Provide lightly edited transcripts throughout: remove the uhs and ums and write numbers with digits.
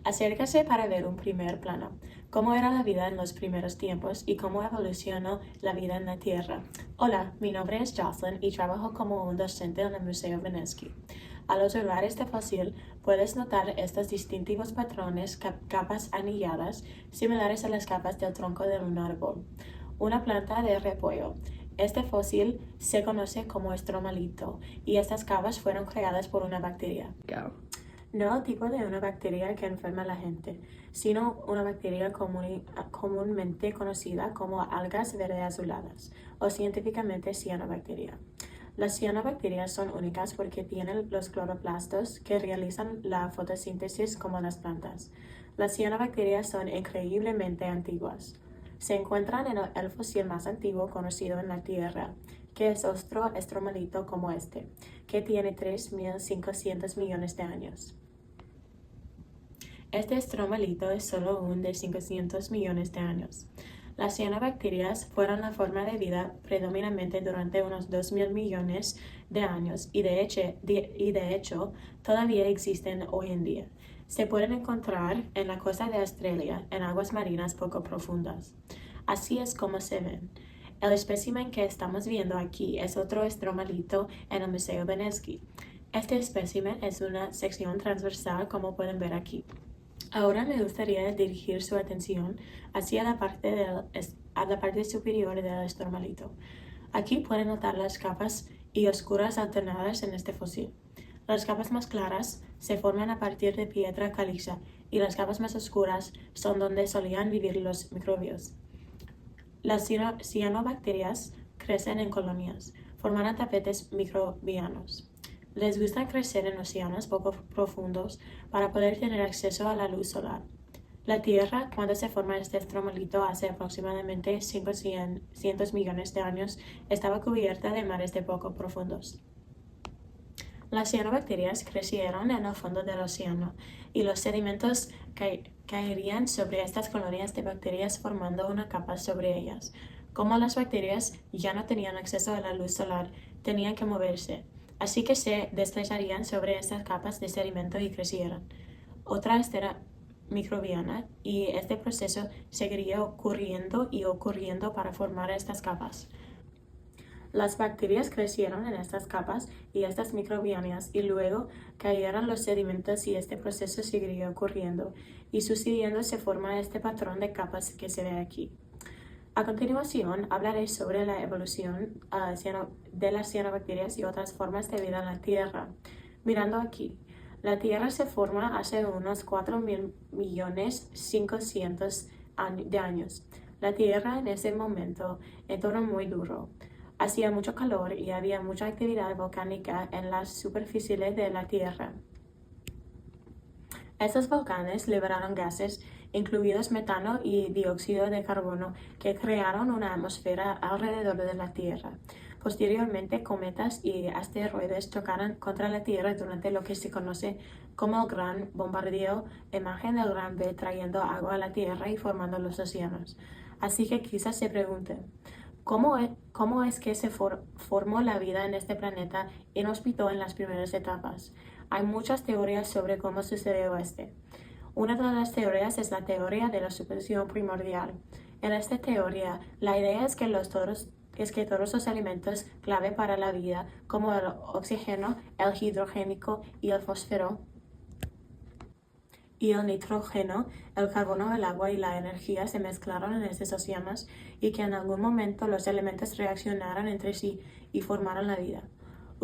Acércase para ver un primer plano. ¿Cómo era la vida en los primeros tiempos y cómo evolucionó la vida en la Tierra? Hola, mi nombre es Jocelyn y trabajo como un docente en el Museo Vinensky. Al observar este fósil, puedes notar estos distintivos patrones, capas anilladas, similares a las capas del tronco de un árbol. Una planta de repollo. Este fósil se conoce como estromalito y estas capas fueron creadas por una bacteria. No el tipo de una bacteria que enferma a la gente, sino una bacteria comúnmente conocida como algas verde azuladas o científicamente cianobacteria. Las cianobacterias son únicas porque tienen los cloroplastos que realizan la fotosíntesis como las plantas. Las cianobacterias son increíblemente antiguas. Se encuentran en el fósil más antiguo conocido en la Tierra, que es otro estromalito como este, que tiene 3.500 millones de años. Este estromalito es solo un de 500 millones de años. Las cianobacterias fueron la forma de vida predominante durante unos 2.000 millones de años y de hecho todavía existen hoy en día. Se pueden encontrar en la costa de Australia en aguas marinas poco profundas. Así es como se ven. El espécimen que estamos viendo aquí es otro estromalito en el Museo Vinensky. Este espécimen es una sección transversal como pueden ver aquí. Ahora me gustaría dirigir su atención hacia la parte superior del estromalito. Aquí pueden notar las capas y oscuras alternadas en este fósil. Las capas más claras se forman a partir de piedra caliza y las capas más oscuras son donde solían vivir los microbios. Las cianobacterias crecen en colonias, formando tapetes microbianos. Les gusta crecer en océanos poco profundos para poder tener acceso a la luz solar. La Tierra, cuando se forma este estromalito hace aproximadamente 500 millones de años, estaba cubierta de mares de poco profundos. Las cianobacterias crecieron en el fondo del océano y los sedimentos caerían sobre estas colonias de bacterias formando una capa sobre ellas. Como las bacterias ya no tenían acceso a la luz solar, tenían que moverse, así que se deslizarían sobre estas capas de sedimento y crecieran. Otra estera microbiana y este proceso seguiría ocurriendo para formar estas capas. Las bacterias crecieron en estas capas y estas microbianas y luego cayeron los sedimentos y este proceso seguiría ocurriendo y sucediendo se forma este patrón de capas que se ve aquí. A continuación hablaré sobre la evolución de las cianobacterias y otras formas de vida en la Tierra. Mirando aquí, la Tierra se forma hace unos 4.500.000 de años. La Tierra en ese momento era muy duro. Hacía mucho calor y había mucha actividad volcánica en las superficies de la Tierra. Estos volcanes liberaron gases, incluidos metano y dióxido de carbono, que crearon una atmósfera alrededor de la Tierra. Posteriormente, cometas y asteroides chocaron contra la Tierra durante lo que se conoce como el Gran Bombardeo, imagen del Gran B trayendo agua a la Tierra y formando los océanos. Así que quizás se pregunten, ¿cómo es que se formó la vida en este planeta inhóspito en las primeras etapas? Hay muchas teorías sobre cómo sucedió Una de las teorías es la teoría de la suposición primordial. En esta teoría, la idea es que todos los elementos clave para la vida, como el oxígeno, el hidrógeno y el fósforo, y el nitrógeno, el carbono, el agua y la energía se mezclaron en estos océanos y que en algún momento los elementos reaccionaron entre sí y formaron la vida.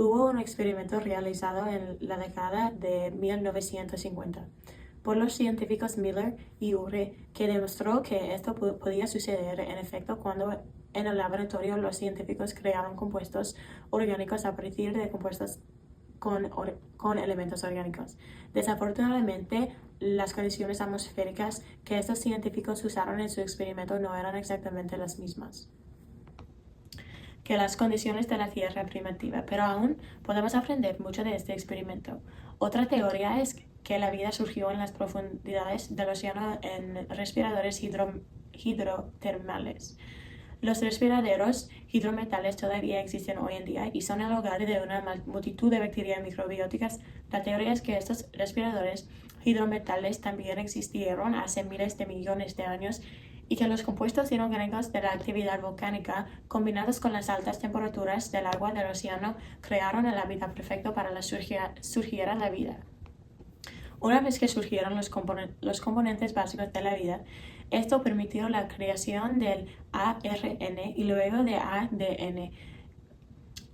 Hubo un experimento realizado en la década de 1950 por los científicos Miller y Urey que demostró que esto podía suceder en efecto cuando en el laboratorio los científicos creaban compuestos orgánicos a partir de compuestos con elementos orgánicos. Desafortunadamente, las condiciones atmosféricas que estos científicos usaron en su experimento no eran exactamente las mismas que las condiciones de la Tierra primitiva, pero aún podemos aprender mucho de este experimento. Otra teoría es que la vida surgió en las profundidades del océano en respiradores hidrotermales. Los respiraderos hidrometales todavía existen hoy en día y son el hogar de una multitud de bacterias microbióticas. La teoría es que estos respiradores hidrometales también existieron hace miles de millones de años y que los compuestos inorgánicos de la actividad volcánica, combinados con las altas temperaturas del agua del océano, crearon el hábitat perfecto para que surgiera la vida. Una vez que surgieron los componentes básicos de la vida, esto permitió la creación del ARN y luego de ADN,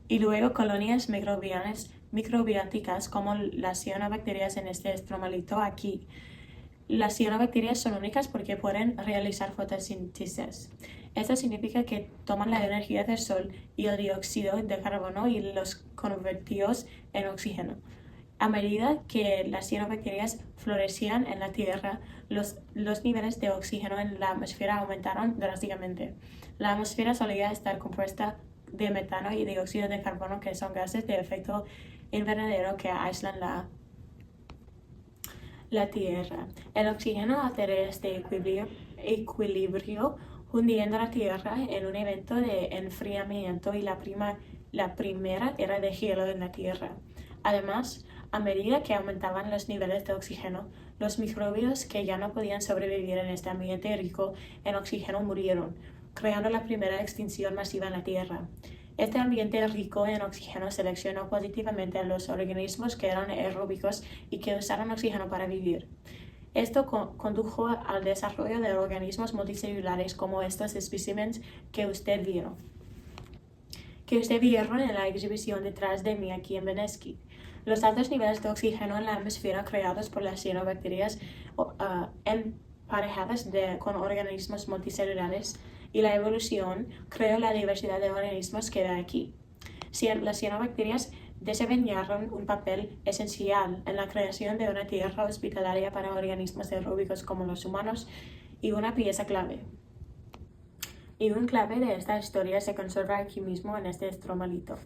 y luego colonias microbiáticas como las cianobacterias en este estromalito aquí. Las cianobacterias son únicas porque pueden realizar fotosíntesis. Esto significa que toman la energía del sol y el dióxido de carbono y los convertidos en oxígeno. A medida que las cianobacterias florecían en la Tierra, los niveles de oxígeno en la atmósfera aumentaron drásticamente. La atmósfera solía estar compuesta de metano y dióxido de carbono, que son gases de efecto invernadero que aíslan la Tierra. El oxígeno altera este equilibrio hundiendo la Tierra en un evento de enfriamiento y la primera era de hielo en la Tierra. Además, a medida que aumentaban los niveles de oxígeno, los microbios que ya no podían sobrevivir en este ambiente rico en oxígeno murieron, creando la primera extinción masiva en la Tierra. Este ambiente rico en oxígeno seleccionó positivamente a los organismos que eran aeróbicos y que usaron oxígeno para vivir. Esto condujo al desarrollo de organismos multicelulares como estos especímenes que usted vieron en la exhibición detrás de mí aquí en Benesky. Los altos niveles de oxígeno en la atmósfera creados por las cianobacterias emparejadas con organismos multicelulares y la evolución creó la diversidad de organismos que da aquí. Las cianobacterias desempeñaron un papel esencial en la creación de una tierra hospitalaria para organismos aeróbicos como los humanos y una pieza clave. Y un clave de esta historia se conserva aquí mismo en este estromalito.